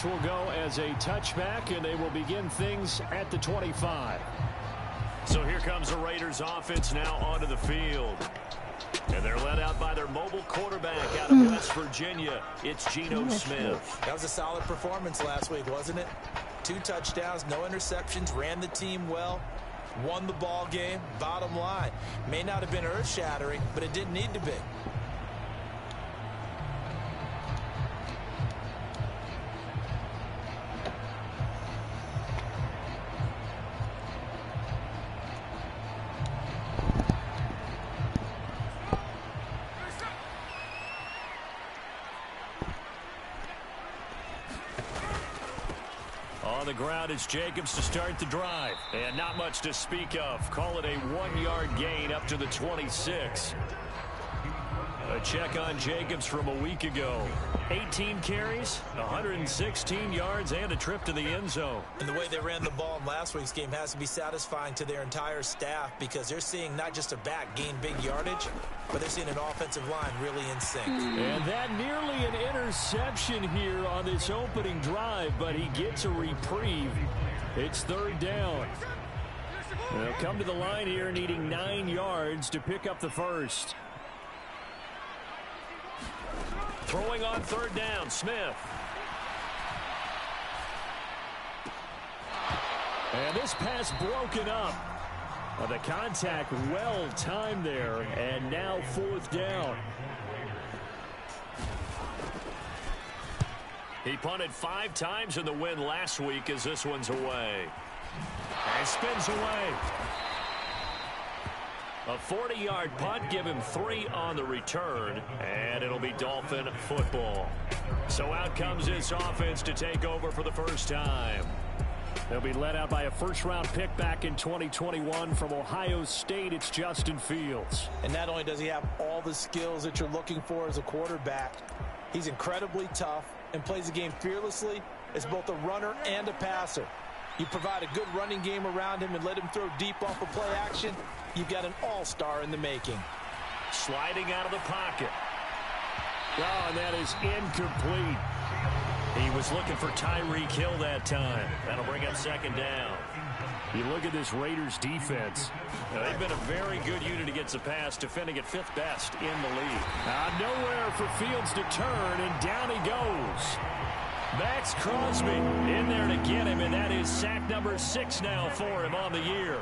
Will go as a touchback, and they will begin things at the 25. So here comes the Raiders offense now onto the field. And they're led out by their mobile quarterback out of West Virginia. It's Geno Smith. That was a solid performance last week, wasn't it? 2 touchdowns, no interceptions, ran the team well, won the ball game. Bottom line, may not have been earth-shattering, but it didn't need to be. On the ground, it's Jacobs to start the drive. And not much to speak of. Call it a 1-yard gain up to the 26. A check on Jacobs from a week ago. 18 carries, 116 yards, and a trip to the end zone. And the way they ran the ball in last week's game has to be satisfying to their entire staff, because they're seeing not just a back gain big yardage, but they're seeing an offensive line really in sync. And that nearly an interception here on this opening drive, but he gets a reprieve. It's 3rd down. They'll come to the line here needing 9 yards to pick up the first. Throwing on 3rd down, Smith. And this pass broken up. The contact well timed there, and now 4th down. He punted 5 times in the win last week as this one's away. And spins away. A 40-yard punt, give him 3 on the return, and it'll be Dolphin football. So out comes this offense to take over for the first time. They'll be led out by a first-round pick back in 2021 from Ohio State. It's Justin Fields. And not only does he have all the skills that you're looking for as a quarterback, he's incredibly tough and plays the game fearlessly as both a runner and a passer. You provide a good running game around him and let him throw deep off of play action, you've got an all-star in the making. Sliding out of the pocket. Oh, and that is incomplete. He was looking for Tyreek Hill that time. That'll bring up 2nd down. You look at this Raiders defense. They've been a very good unit against the pass, defending at 5th best in the league. Nowhere for Fields to turn, and down he goes. Max Crosby in there to get him, and that is sack number 6 now for him on the year.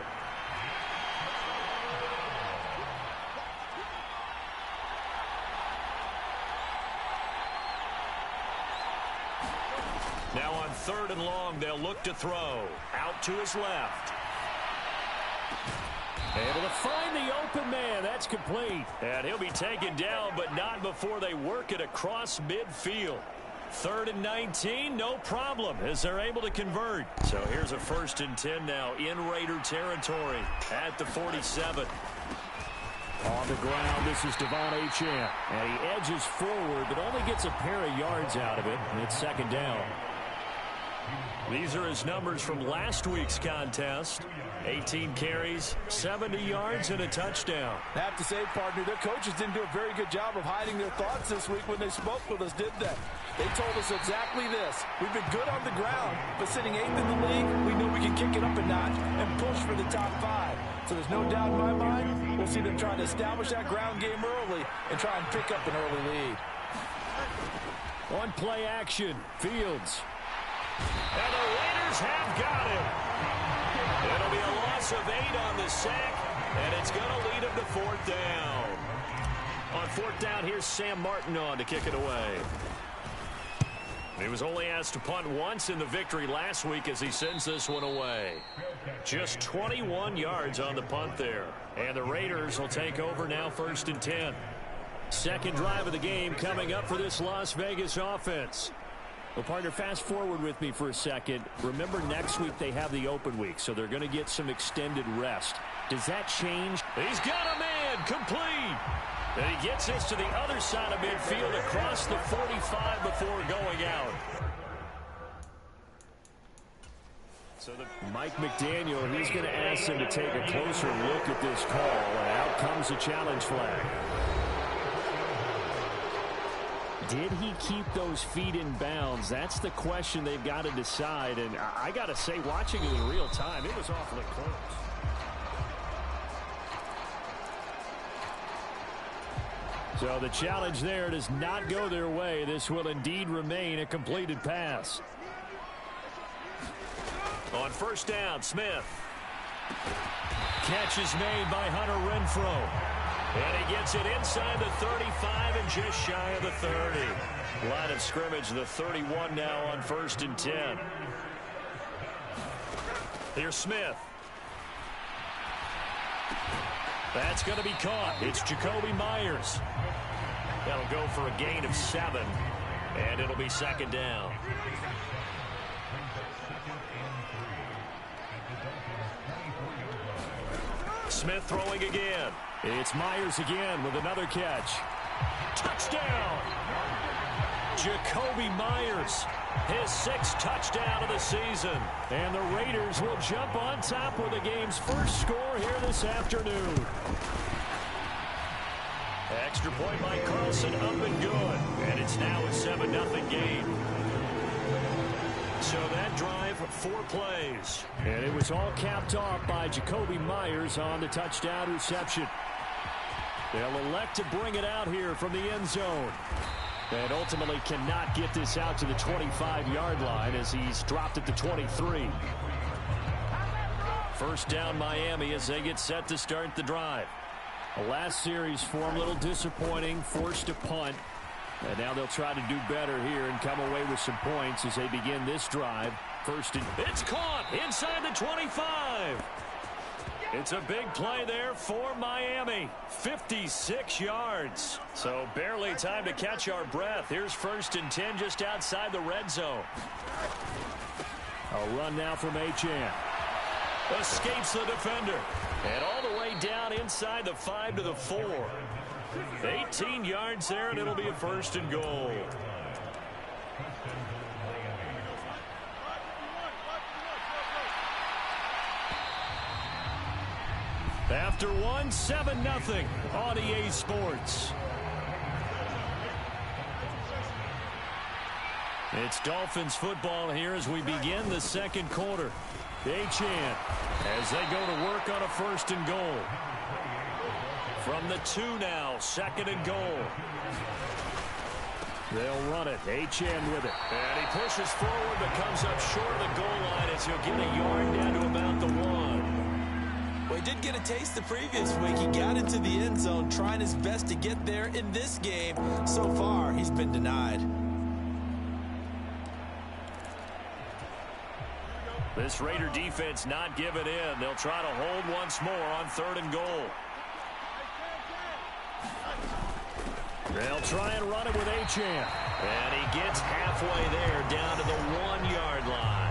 Now on 3rd and long, they'll look to throw. Out to his left. Able to find the open man. That's complete. And he'll be taken down, but not before they work it across midfield. 3rd and 19, no problem, as they're able to convert. So here's a 1st and 10 now in Raider territory at the 47. On the ground, this is Devon Achane. And he edges forward, but only gets a pair of yards out of it, and it's 2nd down. These are his numbers from last week's contest. 18 carries, 70 yards, and a touchdown. I have to say, partner, their coaches didn't do a very good job of hiding their thoughts this week when they spoke with us, did they? They told us exactly this. We've been good on the ground, but sitting 8th in the league, we know we can kick it up a notch and push for the top 5. So there's no doubt in my mind, we'll see them trying to establish that ground game early and try and pick up an early lead. On play action, Fields. And the Raiders have got him. It'll be a loss of 8 on the sack, and it's going to lead him to 4th down. On 4th down, here's Sam Martin on to kick it away. He was only asked to punt once in the victory last week as he sends this one away. Just 21 yards on the punt there. And the Raiders will take over now 1st and 10. Second drive of the game coming up for this Las Vegas offense. Well, partner, fast forward with me for a second. Remember, next week they have the open week, so they're going to get some extended rest. Does that change? He's got a man, complete. And he gets this to the other side of midfield across the 45 before going out. So Mike McDaniel, he's going to ask them to take a closer look at this call, and out comes the challenge flag. Did he keep those feet in bounds? That's the question they've got to decide. And I got to say, watching it in real time, it was awfully close. So the challenge there does not go their way. This will indeed remain a completed pass. On first down, Smith. Catch is made by Hunter Renfrow. And he gets it inside the 35 and just shy of the 30. Line of scrimmage, the 31 now on 1st and 10. Here's Smith. That's going to be caught. It's Jacoby Myers. That'll go for a gain of 7. And it'll be 2nd down. Smith throwing again. It's Myers again with another catch. Touchdown! Jacoby Myers, his 6th touchdown of the season. And the Raiders will jump on top with the game's first score here this afternoon. Extra point by Carlson, up and good. And it's now a 7-0 game. So that drive, 4 plays. And it was all capped off by Jacoby Myers on the touchdown reception. They'll elect to bring it out here from the end zone. And ultimately cannot get this out to the 25-yard line as he's dropped at the 23. First down Miami as they get set to start the drive. The last series for them a little disappointing, forced a punt. And now they'll try to do better here and come away with some points as they begin this drive. First and... It's caught inside the 25. It's a big play there for Miami. 56 yards. So barely time to catch our breath. Here's 1st and 10 just outside the red zone. A run now from Achane. Escapes the defender. And all the way down inside the 5 to the 4. 18 yards there, and it'll be a 1st and goal. After one, 7-0 on EA Sports. It's Dolphins football here as we begin the second quarter. Achane as they go to work on a 1st and goal. From the 2 now, 2nd and goal. They'll run it. Achane with it. And he pushes forward but comes up short of the goal line as he'll get a yard down to about the 1. Well, he did get a taste the previous week. He got into the end zone trying his best to get there in this game. So far, he's been denied. This Raider defense not giving in. They'll try to hold once more on 3rd and goal. They'll try and run it with Achane. And he gets halfway there down to the 1-yard line.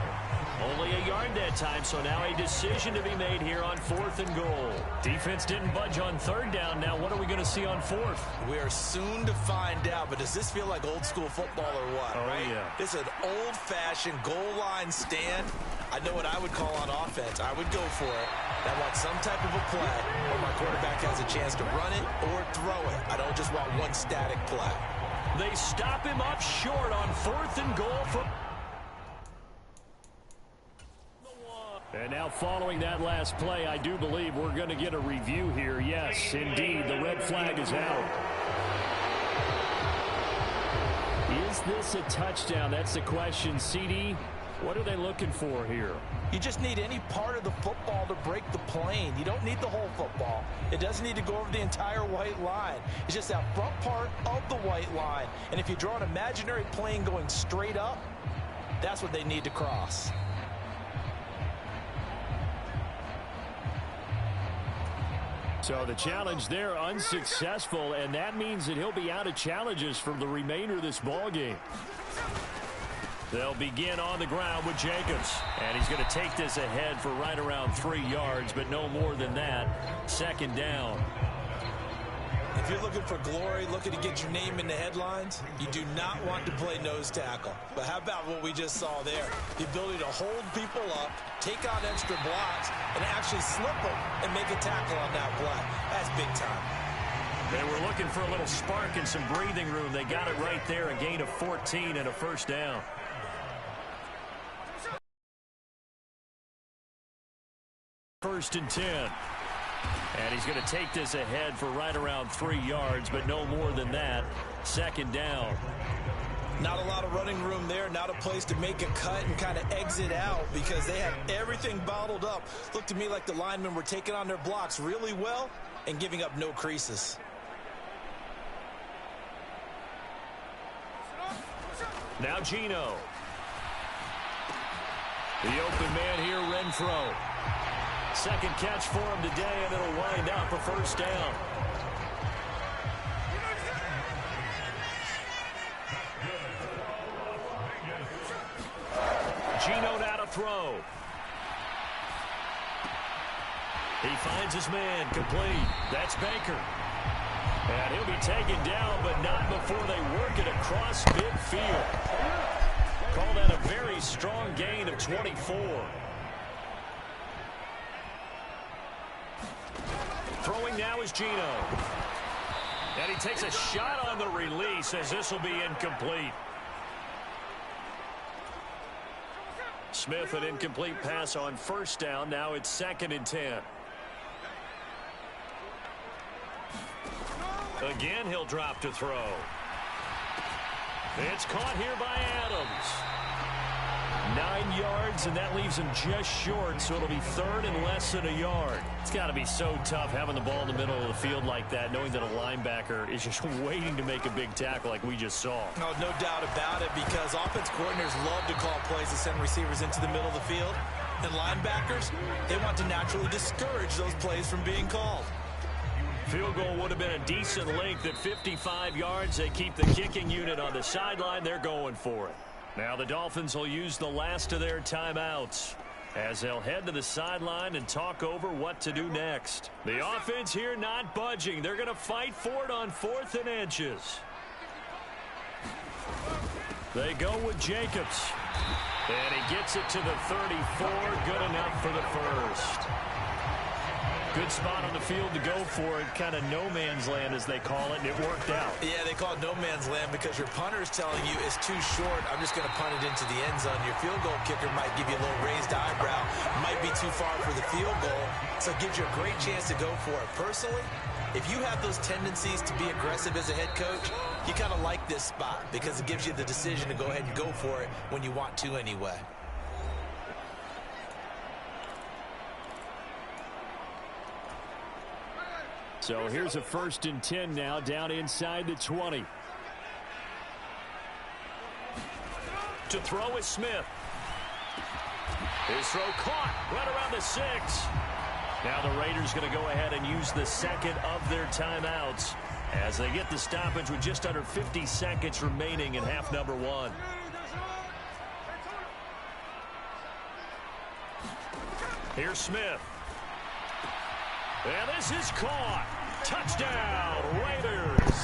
Only a yard that time, so now a decision to be made here on 4th and goal. Defense didn't budge on 3rd down. Now what are we going to see on 4th? We are soon to find out, but does this feel like old school football or what? Oh, right? yeah. This is an old-fashioned goal line stand. I know what I would call on offense. I would go for it. I want some type of a play where my quarterback has a chance to run it or throw it. I don't just want one static play. They stop him up short on 4th and goal from... And now following that last play, I do believe we're going to get a review here. Yes, indeed, the red flag is out. Is this a touchdown? That's the question. CD, what are they looking for here? You just need any part of the football to break the plane. You don't need the whole football. It doesn't need to go over the entire white line. It's just that front part of the white line. And if you draw an imaginary plane going straight up, that's what they need to cross. So the challenge there unsuccessful, and that means that he'll be out of challenges for the remainder of this ball game. They'll begin on the ground with Jacobs. And he's going to take this ahead for right around 3 yards, but no more than that. 2nd down. If you're looking for glory, looking to get your name in the headlines, you do not want to play nose tackle. But how about what we just saw there? The ability to hold people up, take on extra blocks, and actually slip them and make a tackle on that play. That's big time. They were looking for a little spark and some breathing room. They got it right there, a gain of 14 and a first down. First and 10. And he's going to take this ahead for right around 3 yards, but no more than that. Second down. Not a lot of running room there, not a place to make a cut and kind of exit out because they had everything bottled up. Looked to me like the linemen were taking on their blocks really well and giving up no creases. Now Gino. The open man here, Renfro. Second catch for him today, and it'll wind up a first down. Gino now to throw. He finds his man, complete. That's Baker. And he'll be taken down, but not before they work it across midfield. Call that a very strong gain of 24. Throwing now is Gino. And he takes a shot on the release as this will be incomplete. Smith, an incomplete pass on first down. Now it's 2nd and 10. Again, he'll drop to throw. It's caught here by Adams. 9 yards, and that leaves him just short, so it'll be 3rd and less than a yard. It's got to be so tough having the ball in the middle of the field like that, knowing that a linebacker is just waiting to make a big tackle like we just saw. No doubt about it, because offense coordinators love to call plays to send receivers into the middle of the field. And linebackers, they want to naturally discourage those plays from being called. Field goal would have been a decent length at 55 yards. They keep the kicking unit on the sideline. They're going for it. Now the Dolphins will use the last of their timeouts as they'll head to the sideline and talk over what to do next. The offense here not budging. They're going to fight for it on 4th and inches. They go with Jacobs. And he gets it to the 34. Good enough for the first. Good spot on the field to go for it. Kind of no man's land, as they call it, and it worked out. Yeah, they call it no man's land because your punter is telling you it's too short. I'm just going to punt it into the end zone. Your field goal kicker might give you a little raised eyebrow. Might be too far for the field goal, so it gives you a great chance to go for it. Personally, if you have those tendencies to be aggressive as a head coach, you kind of like this spot because it gives you the decision to go ahead and go for it when you want to anyway. So here's a 1st and 10 now, down inside the 20. To throw is Smith. His throw caught right around the 6. Now the Raiders going to go ahead and use the second of their timeouts as they get the stoppage with just under 50 seconds remaining in half number 1. Here's Smith. And this is caught. Touchdown, Raiders.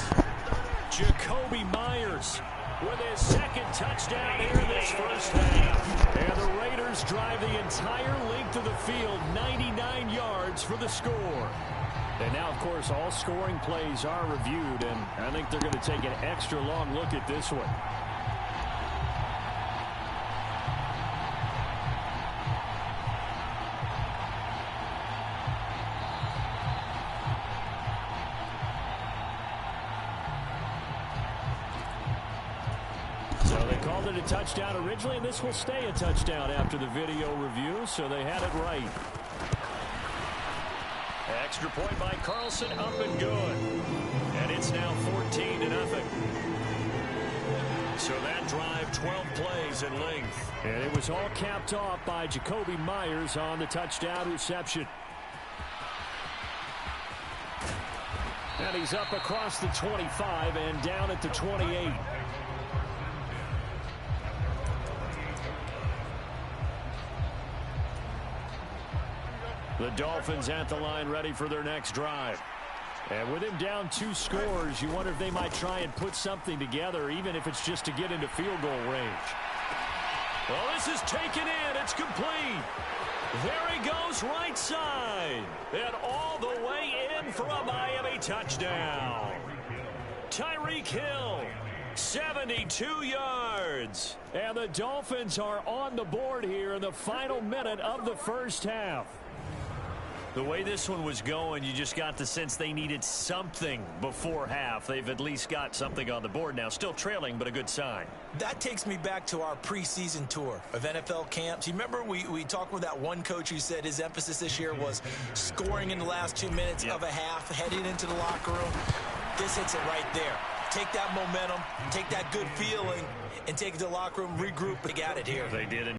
Jacoby Myers with his 2nd touchdown here in this first half. And the Raiders drive the entire length of the field, 99 yards for the score. And now, of course, all scoring plays are reviewed, and I think they're going to take an extra long look at this one. A touchdown originally, and this will stay a touchdown after the video review, so they had it right. Extra point by Carlson, up and good. And it's now 14-0. So that drive, 12 plays in length. And it was all capped off by Jacoby Myers on the touchdown reception. And he's up across the 25 and down at the 28. The Dolphins at the line ready for their next drive. And with him down 2 scores, you wonder if they might try and put something together, even if it's just to get into field goal range. Well, this is taken in. It's complete. There he goes right side. And all the way in for a Miami touchdown. Tyreek Hill, 72 yards. And the Dolphins are on the board here in the final minute of the first half. The way this one was going, you just got the sense they needed something before half. They've at least got something on the board now. Still trailing, but a good sign. That takes me back to our preseason tour of NFL camps. You remember we talked with that one coach who said his emphasis this year was scoring in the last 2 minutes of a half, heading into the locker room. This hits it right there. Take that momentum, take that good feeling, and take it to the locker room, regroup, and get it here. They did.